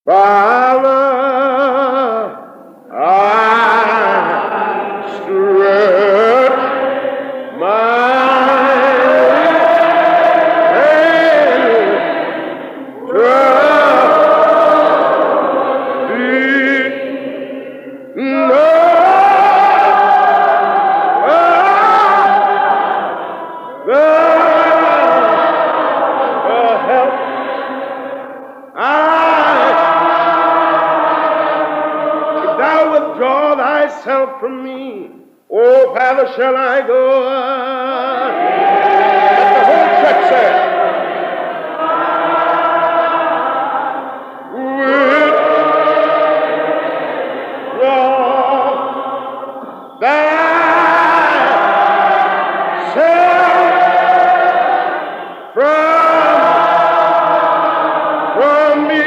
Father, I stretch my hand to thee. No help if thou withdraw thyself from me, oh, whither shall I go? Let the whole church say, withdraw thyself from me.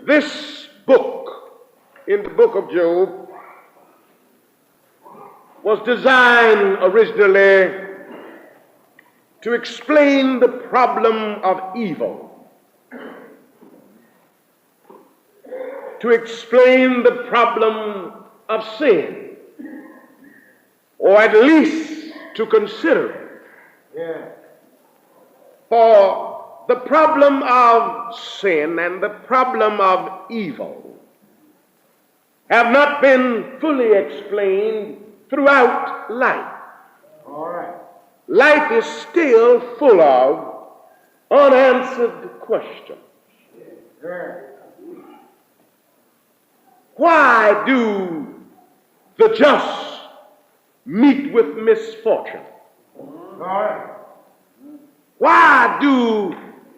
This book, in the book of Job, was designed originally to explain the problem of evil, to explain the problem of sin, or at least to consider it. For the problem of sin and the problem of evil have not been fully explained throughout life. All right. Life is still full of unanswered questions. Why do the just meet with misfortune? All right. Why do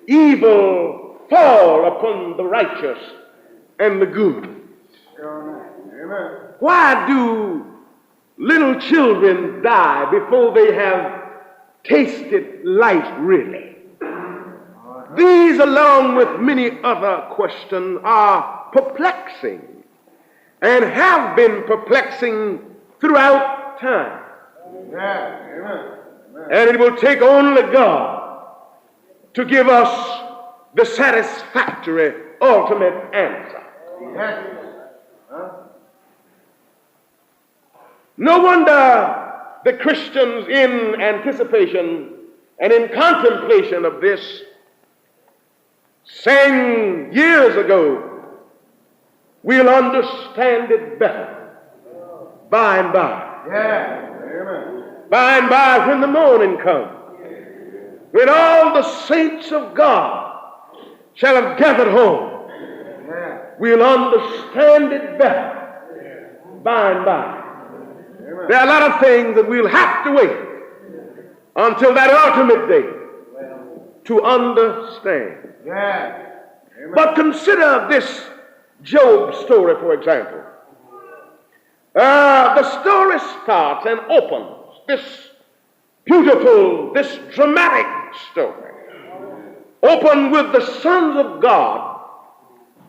evil fall upon the righteous and the good? Amen. Why do little children die before they have tasted life really? These, along with many other questions, are perplexing and have been perplexing throughout time. Amen. And it will take only God to give us the satisfactory ultimate answer. Yes. No wonder the Christians, in anticipation and in contemplation of this, sang years ago, we'll understand it better by and by. Yeah. Amen. By and by, when the morning comes, when all the saints of God shall have gathered home, we'll understand it better by and by. There are a lot of things that we'll have to wait until that ultimate day to understand. But consider this Job story, for example. The story starts and opens, this beautiful, this dramatic story, open with the sons of God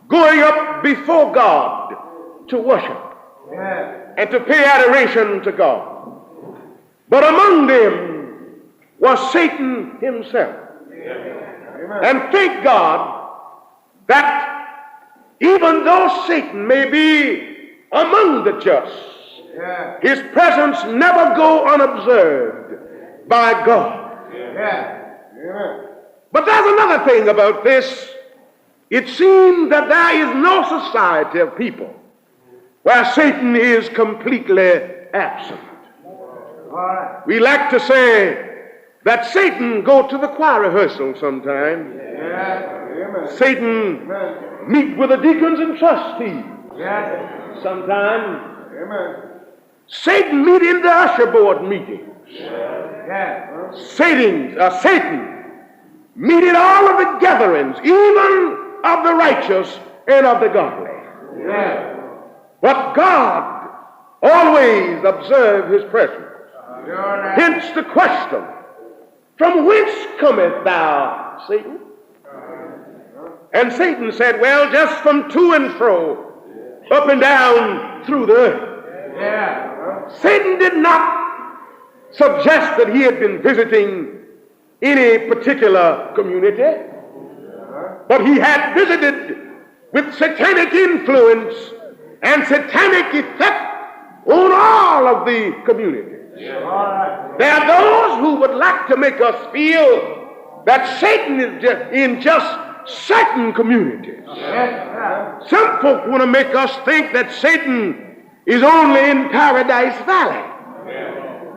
going up before God to worship and to pay adoration to God. But among them was Satan himself. And thank God that even though Satan may be among the just, his presence never go unobserved by God. But there's another thing about this. It seems that there is no society of people where Satan is completely absent. We like to say that Satan go to the choir rehearsal sometime. Satan meet with the deacons and trustees sometime. Satan meet in the usher board meetings. Satan meet in all of the gatherings, even of the righteous and of the godly. But God always observed his presence. Hence the question, from whence cometh thou, Satan? And Satan said, well, just from to and fro, up and down through the earth. Yeah. Satan did not suggest that he had been visiting any particular community, but he had visited with satanic influence and satanic effect on all of the communities. There are those who would like to make us feel that Satan is in just certain communities. Some folk want to make us think that Satan is only in Paradise Valley,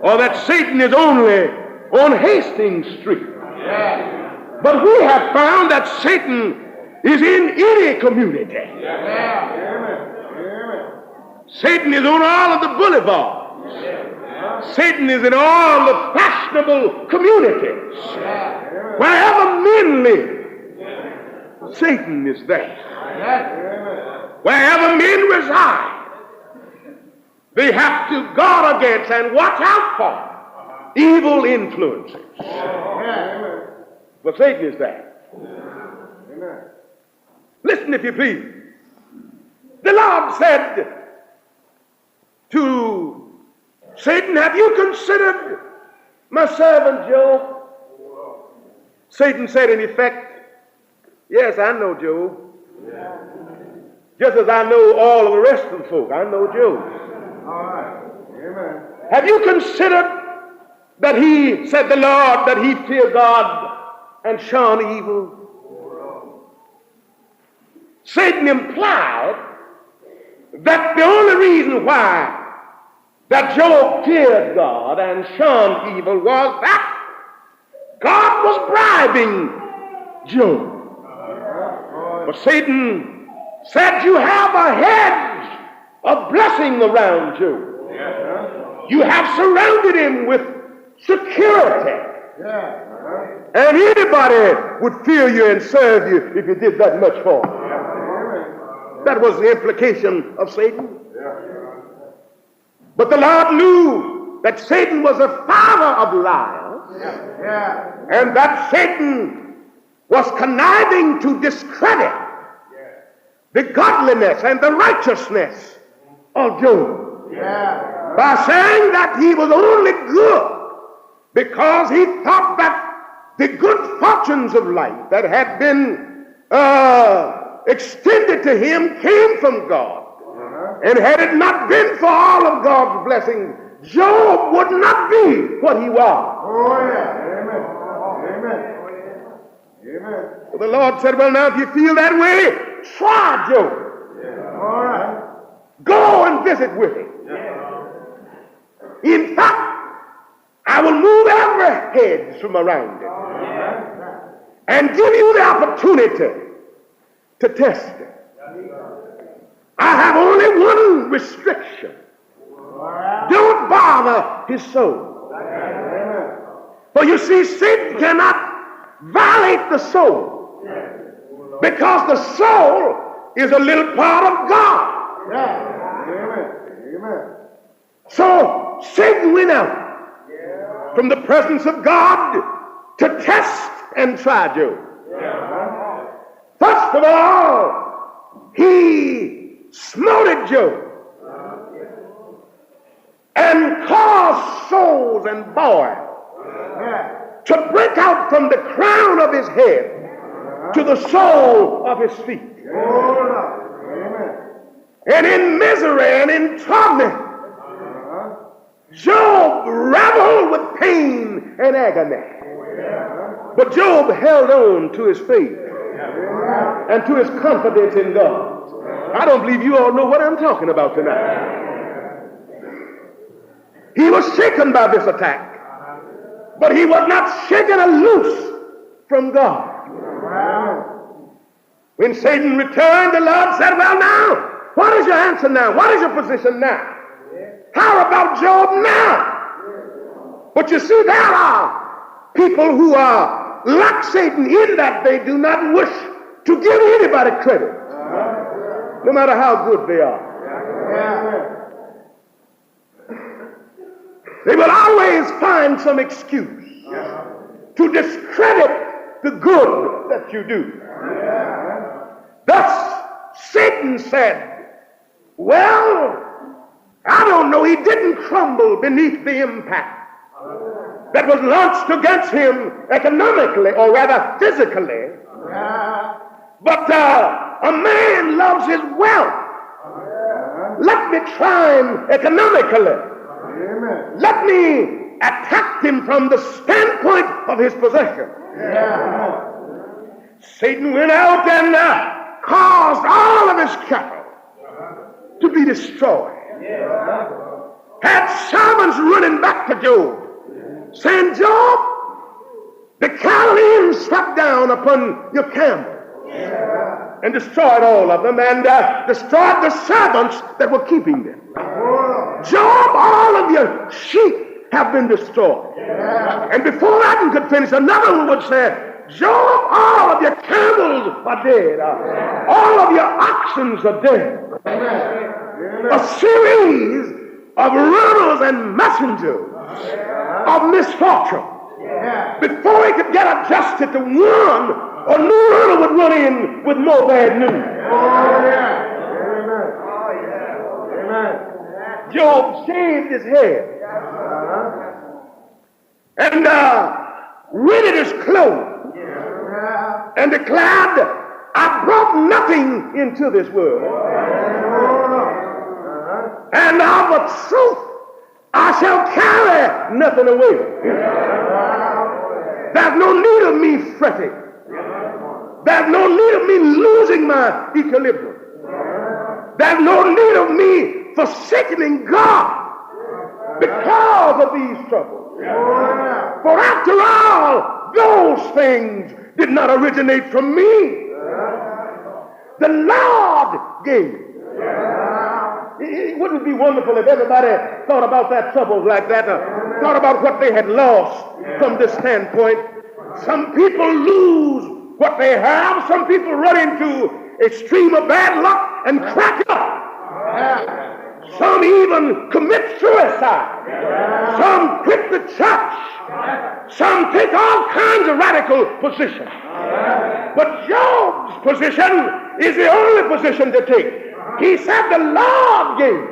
or that Satan is only on Hastings Street. But we have found that Satan is in any community. Satan is on all of the boulevards. Satan is in all the fashionable communities. Wherever men live, Satan is there. Wherever men reside, they have to guard against and watch out for evil influences. But Satan is there. Listen, if you please. The Lord said to Satan, have you considered my servant Job? Satan said, in effect, yes, I know Job. Just as I know all of the rest of the folk, I know Job. All right. Amen. Have you considered that he, said the Lord, that he feared God and shun evil? Satan implied that the only reason why that Job feared God and shunned evil was that God was bribing Job. But Satan said, you have a hedge of blessing around Job. You have surrounded him with security. And anybody would fear you and serve you if you did that much for him. That was the implication of Satan. But the Lord knew that Satan was a father of liars, and that Satan was conniving to discredit the godliness and the righteousness of Job by saying that he was only good because he thought that the good fortunes of life that had been extended to him came from God. And had it not been for all of God's blessings, Job would not be what he was. Oh, yeah. Amen. Amen. So the Lord said, well, now, if you feel that way, try Job. All right. Go and visit with him. In fact, I will move every hedge from around him and give you the opportunity to test him. I have only one restriction. Don't bother his soul. For you see, Satan cannot violate the soul, because the soul is a little part of God. Amen. So Satan went out from the presence of God to test and try Job. First of all, he smote Job and caused souls and boils to break out from the crown of his head to the sole of his feet. And in misery and in torment, Job reveled with pain and agony. But Job held on to his faith and to his confidence in God. I don't believe you all know what I'm talking about tonight. He was shaken by this attack, but he was not shaken loose from God. When Satan returned, the Lord said, well, now, what is your answer now? What is your position now? How about Job now? But you see, there are people who are like Satan in that they do not wish to give anybody credit, no matter how good they are. They will always find some excuse to discredit the good that you do. Satan said, well, I don't know, he didn't crumble beneath the impact that was launched against him economically, or rather physically. But a man loves his wealth. Let me try him economically. Let me attack him from the standpoint of his possession. Satan went out and caused all of his cattle to be destroyed. Had servants running back to Job, saying, Job, the Chaldeans swept down upon your camels and destroyed all of them, and destroyed the servants that were keeping them. Job, all of your sheep have been destroyed. And before that one could finish, another one would say, Job, all of your camels are dead. All of your oxen are dead. A series of runners and messengers of misfortune. Before he could get adjusted to one, a new runner would run in with more bad news. Job shaved his head and rented his clothes and declared, I brought nothing into this world, and of a truth I shall carry nothing away. There's no need of me fretting. There's no need of me losing my equilibrium. There's no need of me forsaking God because of these troubles. For after all, those things did not originate from me. The Lord gave. It wouldn't be wonderful if everybody thought about their troubles like that, thought about what they had lost from this standpoint. Some people lose what they have. Some people run into a stream of bad luck and crack up. Some even commit suicide. Some quit the church. Some take all kinds of radical positions. But Job's position is the only position to take. He said the Lord gave,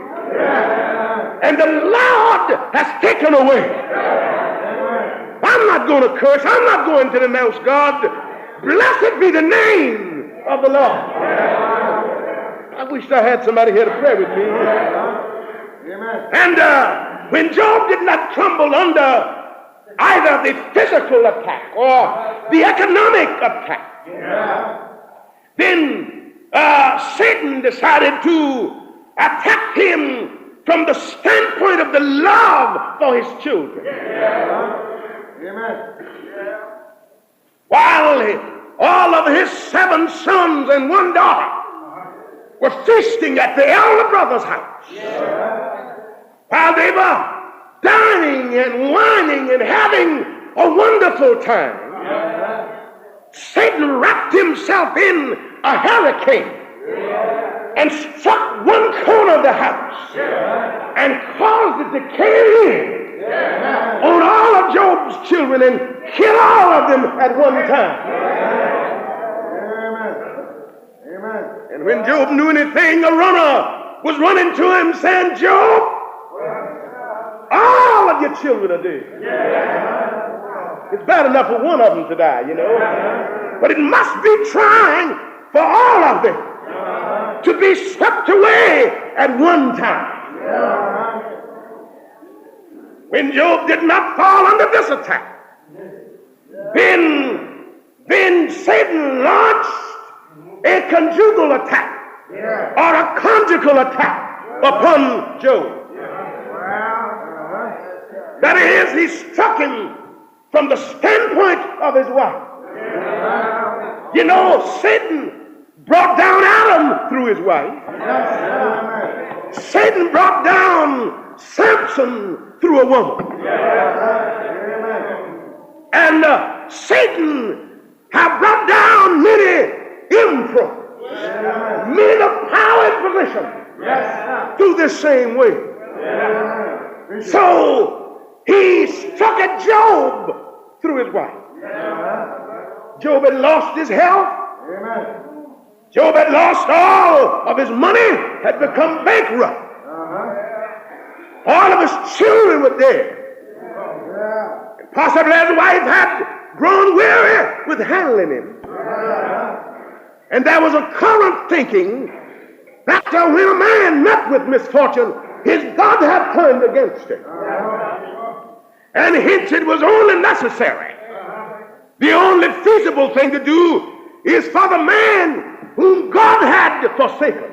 and the Lord has taken away. I'm not going to curse. I'm not going to denounce God. Blessed be the name of the Lord. I wish I had somebody here to pray with me. And when Job did not crumble under either the physical attack or the economic attack, then Satan decided to attack him from the standpoint of the love for his children. While all of his 7 sons and 1 daughter were feasting at the elder brother's house, while they were dining and wining and having a wonderful time, Satan wrapped himself in a hurricane and struck one corner of the house and caused it to cave in on all of Job's children and kill all of them at one time. And when Job knew anything, a runner was running to him saying, Job, all of your children are dead. It's bad enough for one of them to die, you know. But it must be trying for all of them to be swept away at one time. When Job did not fall under this attack, then Satan launched a conjugal attack or a conjugal attack upon Job. That is, he struck him from the standpoint of his wife. You know, Satan brought down Adam through his wife. Satan brought down Samson through a woman. And Satan have brought down many emperors, men of power and position through this same way. So he struck at Job through his wife. Job had lost his health. Job had lost all of his money, had become bankrupt. All of his children were dead. And possibly his wife had grown weary with handling him. And there was a current thinking that when a man met with misfortune, his God had turned against him. And hence it was only necessary, the only feasible thing to do is for the man whom God had forsaken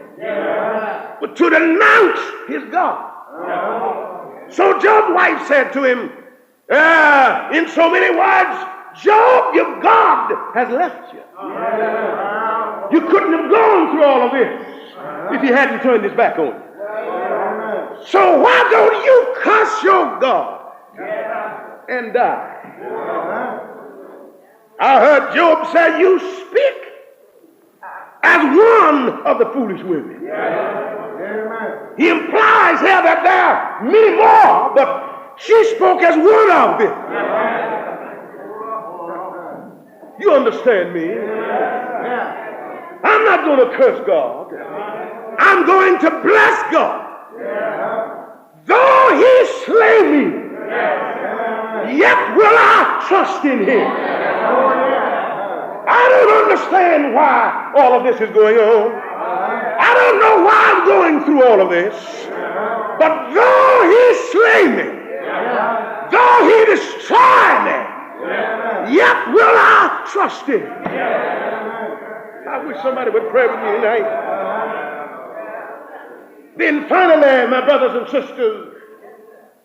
to denounce his God. So Job's wife said to him, in so many words, Job, your God has left you. You couldn't have gone through all of this if he hadn't turned his back on you. So why don't you curse your God and die? I heard Job say, you speak as one of the foolish women. He implies here that there are many more, but she spoke as one of them. You understand me? I'm not going to curse God. I'm going to bless God. Though he slay me, yet will I trust in him. I don't understand why all of this is going on. I don't know why I'm going through all of this. But though he slay me, though he destroy me, yet will I trust him. I wish somebody would pray with me tonight. Then finally, my brothers and sisters,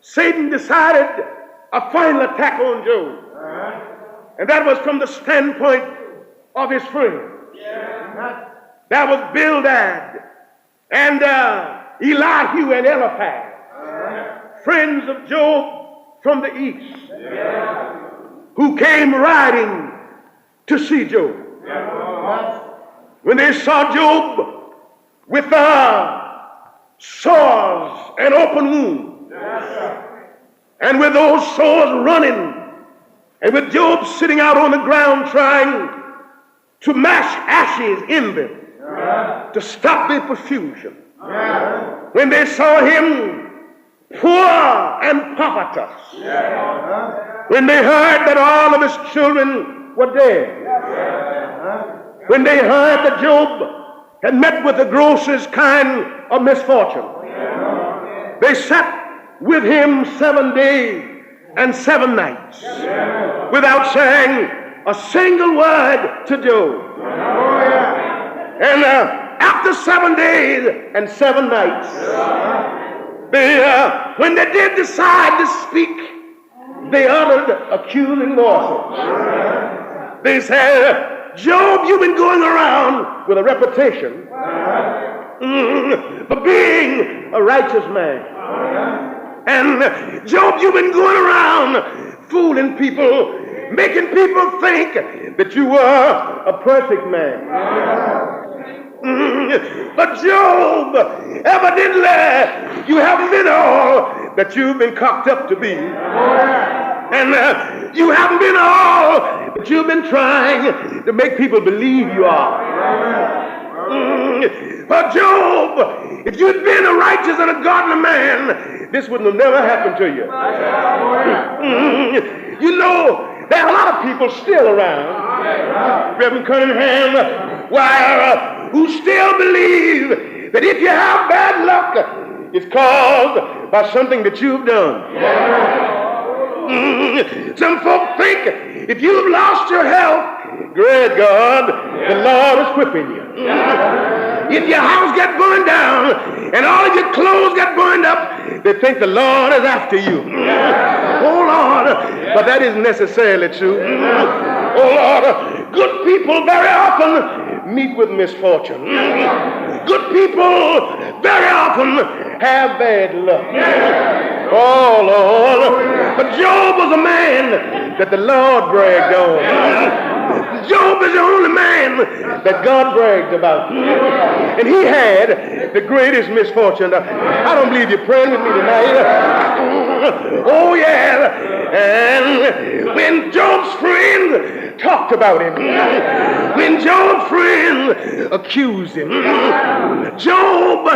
Satan decided a final attack on Job. And that was from the standpoint of his friends. That was Bildad and Elihu and Eliphaz, friends of Job from the east, who came riding to see Job. When they saw Job with sores and open wounds, and with those sores running, and with Job sitting out on the ground trying to mash ashes in them to stop the perfusion. When they saw him poor and povertous, when they heard that all of his children were dead, when they heard that Job had met with the grossest kind of misfortune, they sat with him 7 days and 7 nights without saying a single word to Job. And after 7 days and 7 nights, when they did decide to speak, they uttered accusing voices. They said, Job, you've been going around with a reputation for being a righteous man. And Job, you've been going around fooling people, making people think that you were a perfect man. But Job, evidently, you haven't been all that you've been cocked up to be. And you haven't been all that you've been trying to make people believe you are. But Job, if you'd been a righteous and a godly man, this wouldn't have never happened to you. You know, there are a lot of people still around, Reverend Cunningham, who still believe that if you have bad luck, it's caused by something that you've done. Some folk think if you've lost your health, great God, the Lord is whipping you. If your house got burned down and all of your clothes got burned up, they think the Lord is after you. Oh Lord, but that isn't necessarily true. Oh Lord, good people very often meet with misfortune. Good people very often have bad luck. Oh Lord, but Job was a man that the Lord bragged on. Job is the only man that God bragged about. And he had the greatest misfortune. I don't believe you're praying with me tonight. Oh yeah. And when Job's friends talked about him, when Job's friend accused him, Job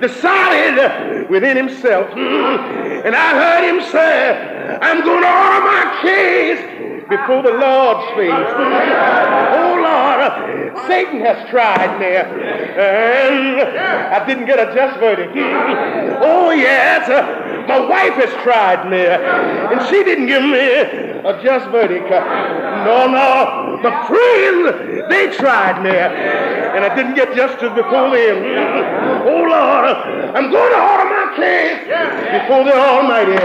decided within himself, and I heard him say, I'm going to order my case before the Lord's face. Oh Lord, Satan has tried me, and I didn't get a just verdict. Oh yes, my wife has tried me, and she didn't give me a just verdict. No, my friends, they tried me, and I didn't get justice before them. Oh Lord, I'm going to order my case before the Almighty.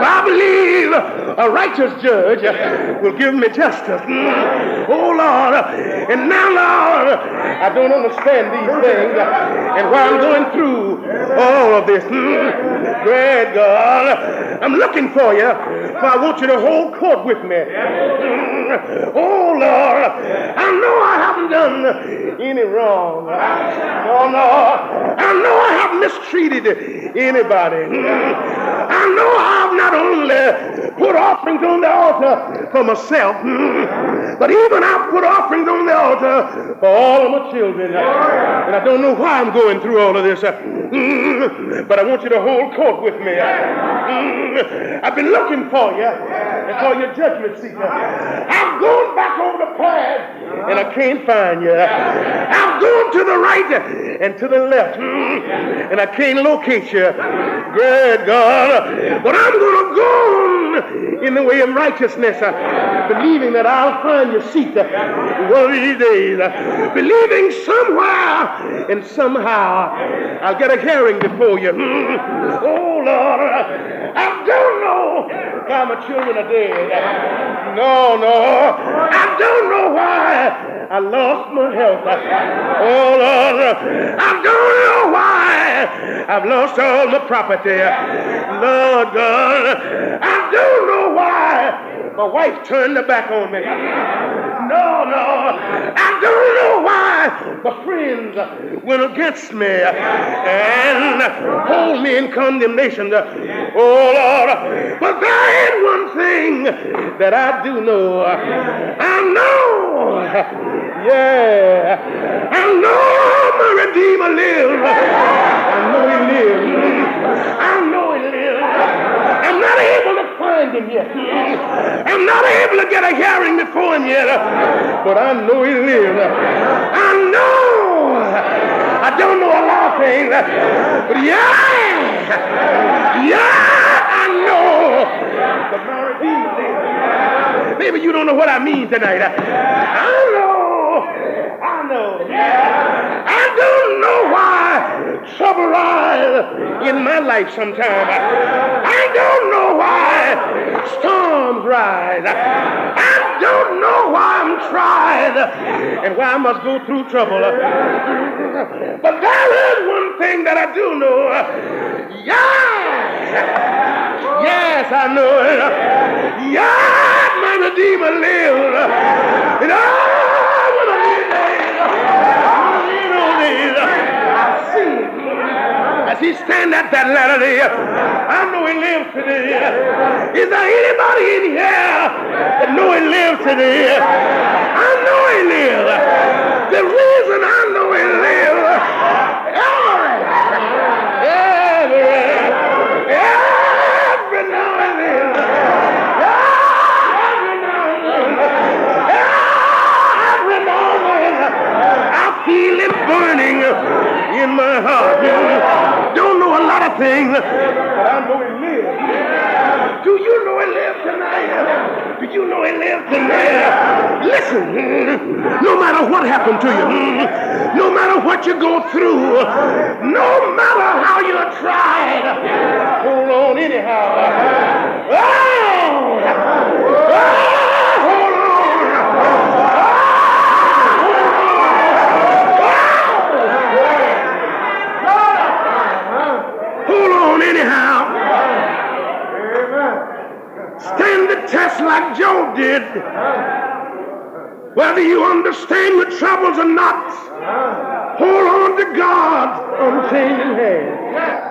For I believe a righteous judge will give me justice. Oh Lord, and now Lord, I don't understand these things, and while I'm going through all of this, great God, I'm looking for you, for I want you to hold court with me. Oh Lord, I know I haven't done any wrong. No, I know I have mistreated anybody. I know I have not only put offerings on the altar for myself, but even I've put offerings on the altar for all of my children. And I don't know why I'm going through all of this, but I want you to hold court with me. I've been looking for you and for your judgment seeker. I've gone back over the path and I can't find you. I've gone to the right and to the left and I can't locate you. Great God, but I'm going to go in the way of righteousness, believing that I'll find your seat one of these days, believing somewhere and somehow I'll get a hearing before you. Oh Lord, I don't know why my children are dead. No, I don't know why I lost my health. Oh Lord, I don't know why I've lost all my property. Lord God, I don't know why my wife turned her back on me. No, I don't know why my friends went against me and hold me in condemnation. Oh Lord, but there is one thing that I do know. I know, I know my Redeemer lives. I know he lives. I know he lives. I'm not able to find him yet. I'm not able to get a hearing before him yet, but I know he lives. I know. I don't know a lot of things, but I know that my Redeemer lives. Maybe you don't know what I mean tonight. I know. I don't know why trouble rises in my life sometimes. I don't know why storms rise. I don't know why I'm tried and why I must go through trouble. But there is one thing that I do know. Yes, I know it. Yes, my Redeemer lives. And I see him as he stands at that ladder there. I know he lives today. Is there anybody in here that know he lives today? I know he lives. The reason I know he lives, every now and then, I feel it burning in my heart. Don't know a lot of things, but I know he lives. Do you know he lives tonight? Do you know he lives tonight? Listen, no matter what happened to you, no matter what you go through, no matter how you're tried, hold on anyhow. Hold on. Hold on anyhow. Stand the test like Job did. Whether you understand your troubles or not, hold on to God's unchanging hand.